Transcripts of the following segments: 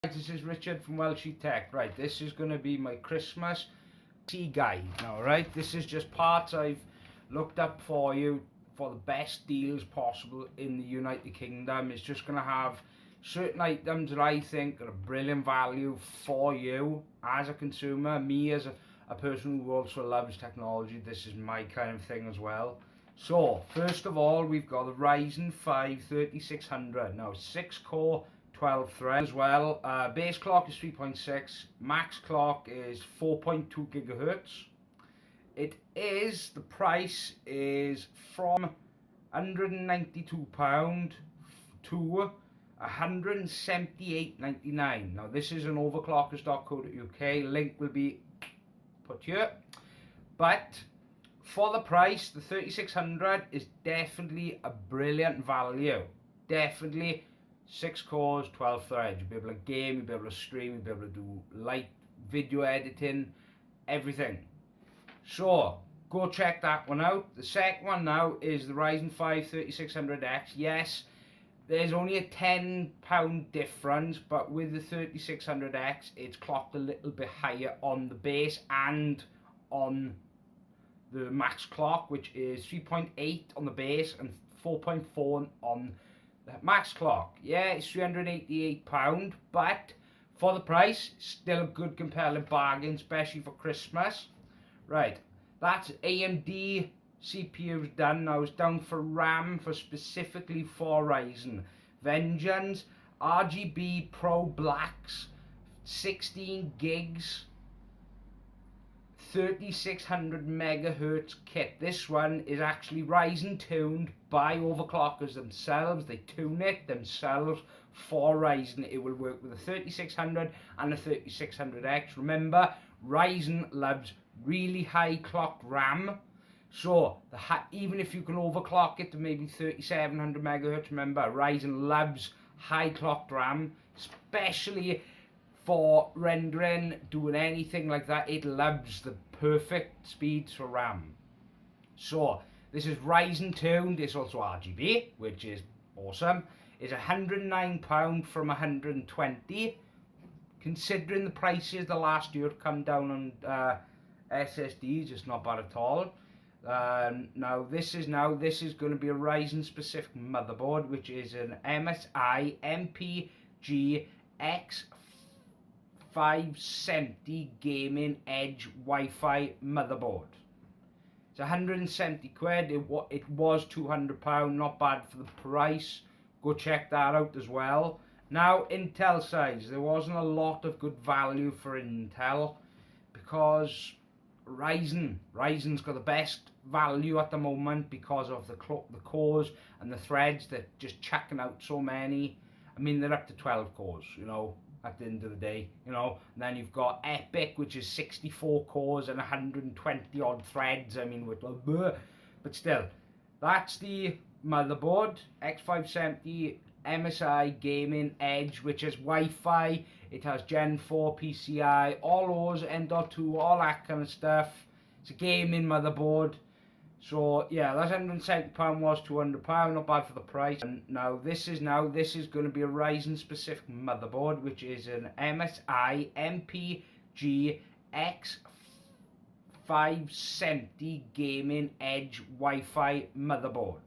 This is Richard from Welshie Tech. Right, this is going to be my Christmas tea guide now, right? This is just parts I've looked up for you for the best deals possible in the United Kingdom. It's just going to have certain items that I think are a brilliant value for you as a consumer, me as a person who also loves technology. This is my kind of thing as well. So, first of all, we've got the Ryzen 5 3600. Now, 6-core, 12 threads as well. Base clock is 3.6, max clock is 4.2 gigahertz. The price is from £192 to £178.99. Now this is an overclockers.co.uk, link will be put here. But for the price, the 3600 is definitely a brilliant value. Definitely 6 cores, 12 threads. You'll be able to game, you'll be able to stream, you'll be able to do light video editing, everything. So, go check that one out. The second one now is the Ryzen 5 3600X. Yes, there's only a £10 difference, but with the 3600X, it's clocked a little bit higher on the base and on the max clock, which is 3.8 on the base and 4.4 on max clock. Yeah, it's £388, but for the price, still a good compelling bargain, especially for Christmas. Right, that's AMD CPU's done. Now it's down for RAM for specifically for Ryzen. Vengeance, RGB Pro Blacks, 16 gigs, 3600 megahertz kit. This one is actually Ryzen tuned by overclockers themselves. They tune it themselves for Ryzen. It will work with a 3600 and a 3600X. Remember, Ryzen loves really high clock RAM. So even if you can overclock it to maybe 3700 megahertz, remember Ryzen loves high clocked RAM, especially for rendering, doing anything like that. It loves the perfect speeds for RAM. So this is Ryzen tuned. It's also RGB, which is awesome. It's £109 from £120. Considering the prices the last year have come down on SSDs, it's not bad at all. Now this is going to be a Ryzen specific motherboard, which is an MSI MPG X570 Gaming Edge Wi-Fi motherboard. It's 170 quid. It was £200. Not bad for the price. Go check that out as well. Now, Intel size, there wasn't a lot of good value for Intel because Ryzen's got the best value at the moment because of the cores and the threads. They're just chucking out so many. I mean, they're up to 12 cores, you know, at the end of the day, you know. And then you've got Epic, which is 64 cores and 120 odd threads. I mean, but still, that's the motherboard, X570 MSI Gaming Edge, which is Wi-Fi. It has Gen 4 PCI, all those M.2, all that kind of stuff. It's a gaming motherboard. So yeah, that's £170, was £200, not bad for the price. And now this is going to be a Ryzen specific motherboard, which is an MSI MPG X570 Gaming Edge Wi-Fi motherboard.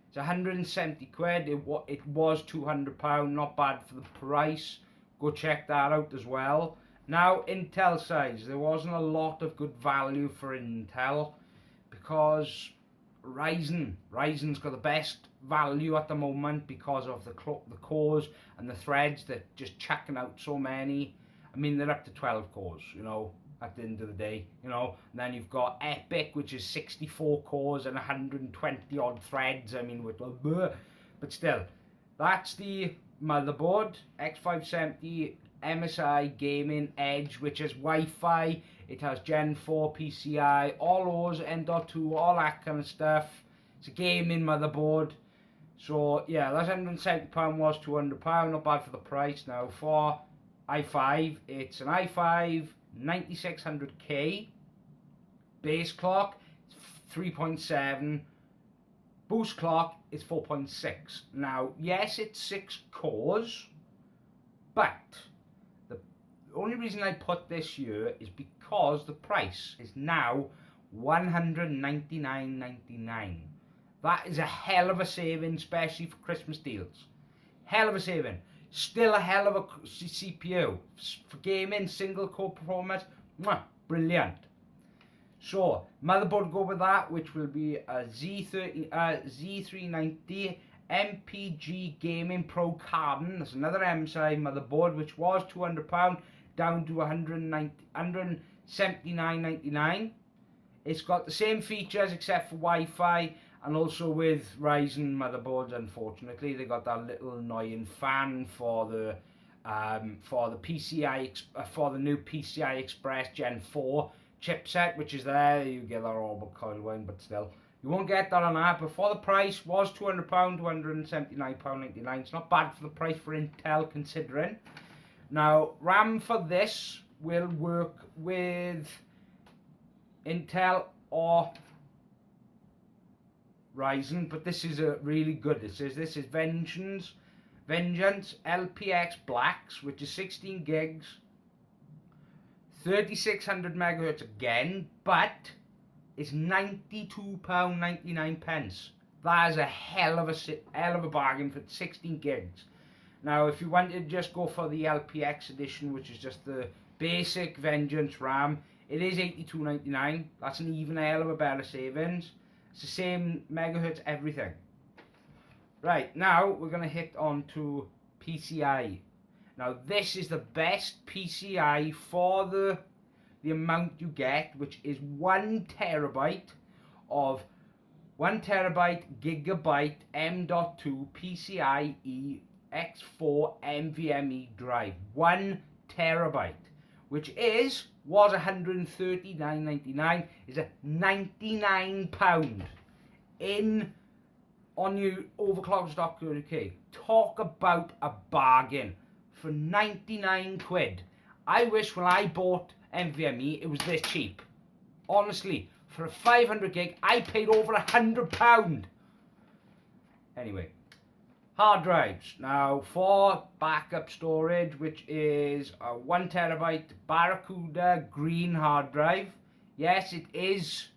It's 170 quid. It was £200, not bad for the price. Go check that out as well. Now, Intel size, there wasn't a lot of good value for Intel because Ryzen's got the best value at the moment because of the cores and the threads. They're just chucking out so many. I mean, they're up to 12 cores, you know, at the end of the day, you know. And then you've got Epic, which is 64 cores and 120 odd threads. I mean, but still, that's the motherboard, X570 MSI Gaming Edge, which is Wi-Fi. It has Gen 4 PCI, all those M.2, all that kind of stuff. It's a gaming motherboard. So yeah, that's £170, was £200, not bad for the price. Now for i5, it's an i5 9600K. Base clock, 3.7. Boost clock is 4.6. Now, yes, it's 6 cores, But the only reason I put this here is because the price is now $199.99. That is a hell of a saving, especially for Christmas deals. Hell of a saving. Still a hell of a CPU. For gaming, single core performance, brilliant. So, motherboard go with that, which will be a Z390 MPG Gaming Pro Carbon. That's another MSI motherboard, which was £200, down to $179.99. It's got the same features except for Wi-Fi, and also with Ryzen motherboards, unfortunately, they got that little annoying fan for the new PCI Express Gen 4 chipset, which is there. You get that orbital coil one, but still, you won't get that on that. But for the price, was £200 to £179.99. It's not bad for the price for Intel, considering. Now, RAM for this will work with Intel or Ryzen, but this is a really good. This is Vengeance LPX Blacks, which is 16 gigs, 3600 megahertz again, but it's £92.99. That is a hell of a bargain for 16 gigs. Now, if you wanted to just go for the LPX edition, which is just the basic Vengeance RAM, it is £82.99. That's an even hell of a better savings. It's the same megahertz, everything. Right, now we're going to hit on to PCI. Now, this is the best PCI for the amount you get, which is 1 terabyte of 1 terabyte gigabyte M.2 PCIe X4 NVMe drive. 1 terabyte, which was $139.99, is a £99 on your overclockers.co.uk. Talk about a bargain for 99 quid. I wish when I bought NVMe it was this cheap. Honestly, for a 500 gig I paid over £100. Anyway, hard drives. Now, for backup storage, which is a 1 terabyte Barracuda green hard drive. Yes, it is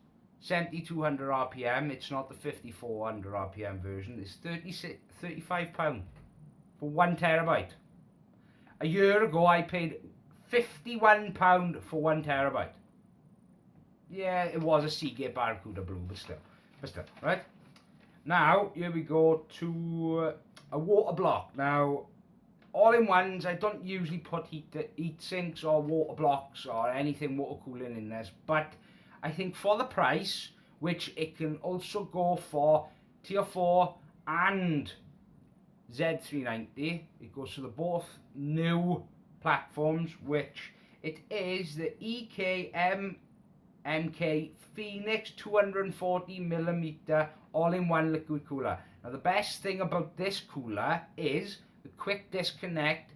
7200 RPM. It's not the 5400 RPM version. It's £35 for 1 terabyte. A year ago, I paid £51 for 1 terabyte. Yeah, it was a Seagate Barracuda Blue, but still, right? Now, here we go to a water block. Now, all-in-ones, I don't usually put heat sinks or water blocks or anything water cooling in this, but I think for the price, which it can also go for Tier 4 and Z390, it goes to the both new platforms, which it is the MK Phoenix 240mm all-in-one liquid cooler. Now, the best thing about this cooler is the quick disconnect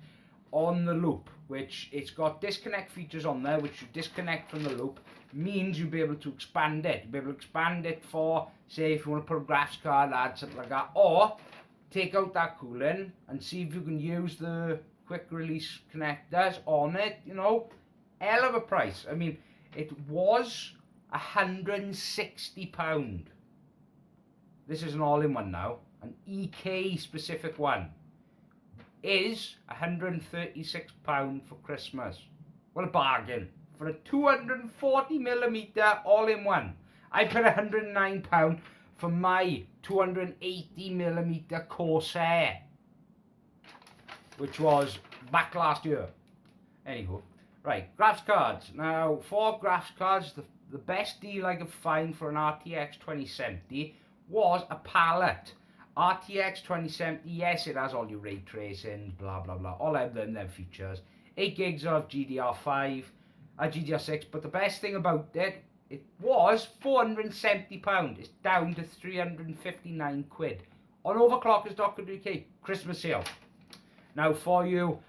on the loop, which it's got disconnect features on there, which you disconnect from the loop, means you'll be able to expand it. You'll be able to expand it for, say, if you want to put a graphics card, add something like that, or take out that cooling and see if you can use the quick release connectors on it. You know, hell of a price. I mean, it was £160. This is an all-in-one now. An EK specific one is £136 for Christmas. What a bargain for a 240mm all-in-one. I paid £109 for my 280mm Corsair, which was back last year. Anywho, right, graphics cards. Now, for graphics cards, the best deal I could find for an RTX 2070 was a palette. RTX 2070, yes, it has all your ray tracing, blah blah blah, all of them features. 8 gigs of GDR6, but the best thing about it, it was £470. It's down to 359 quid on overclockers.co.uk Christmas sale. Now, for you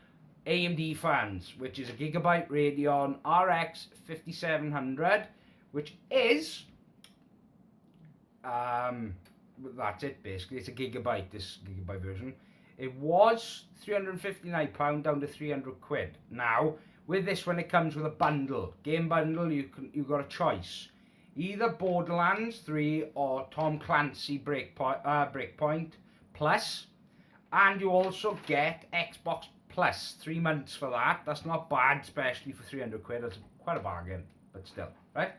AMD fans, which is a Gigabyte Radeon RX 5700, which is that's it basically. It's a gigabyte, this gigabyte version. It was £359 down to 300 quid. Now, with this one, it comes with a bundle. Game bundle, you've got a choice. Either Borderlands 3 or Tom Clancy Breakpoint Plus. And you also get Xbox Plus, 3 months for that. That's not bad, especially for 300 quid. That's quite a bargain, but still, right?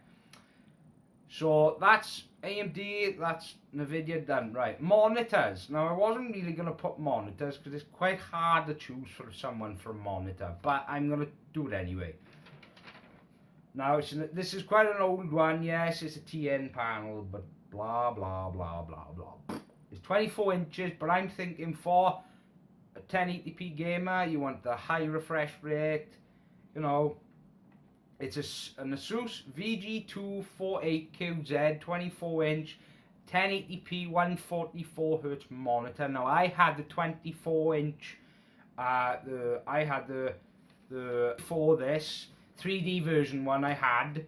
So that's AMD, that's Nvidia done. Right, monitors. Now, I wasn't really going to put monitors because it's quite hard to choose for someone for a monitor, but I'm going to do it anyway. Now, this is quite an old one. Yes, it's a TN panel, but blah, blah, blah, blah, blah. It's 24 inches, but I'm thinking for a 1080p gamer, you want the high refresh rate, you know. It's an ASUS VG248QZ 24 inch 1080p 144Hz monitor. Now I had the 24 inch, I had the for this 3D version one I had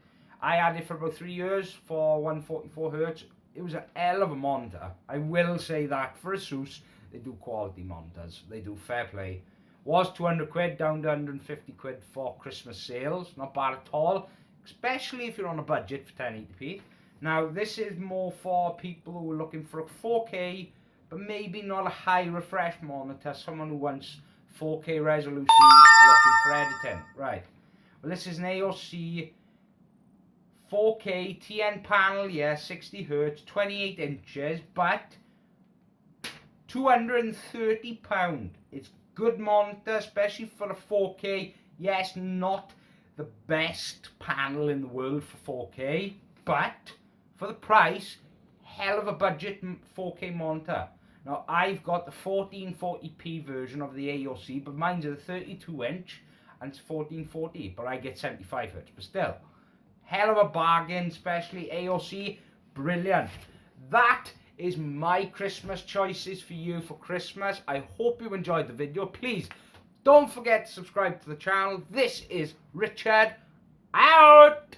it for about 3 years for 144Hz. It was a hell of a monitor. I will say that for ASUS, they do quality monitors. They do, fair play. Was 200 quid down to 150 quid for Christmas sales. Not bad at all, especially if you're on a budget for 1080p. Now, this is more for people who are looking for a 4K, but maybe not a high refresh monitor. Someone who wants 4K resolution looking for editing. Right. Well, this is an AOC 4K TN panel, yeah, 60 Hz, 28 inches, but £230. It's good monitor, especially for a 4K. Yes, not the best panel in the world for 4K, but for the price, hell of a budget 4K monitor. Now, I've got the 1440p version of the AOC, but mine's a 32 inch and it's 1440, but I get 75 Hz. But still, hell of a bargain, especially AOC, brilliant. That is my Christmas choices for you for Christmas. I hope you enjoyed the video. Please don't forget to subscribe to the channel. This is Richard out.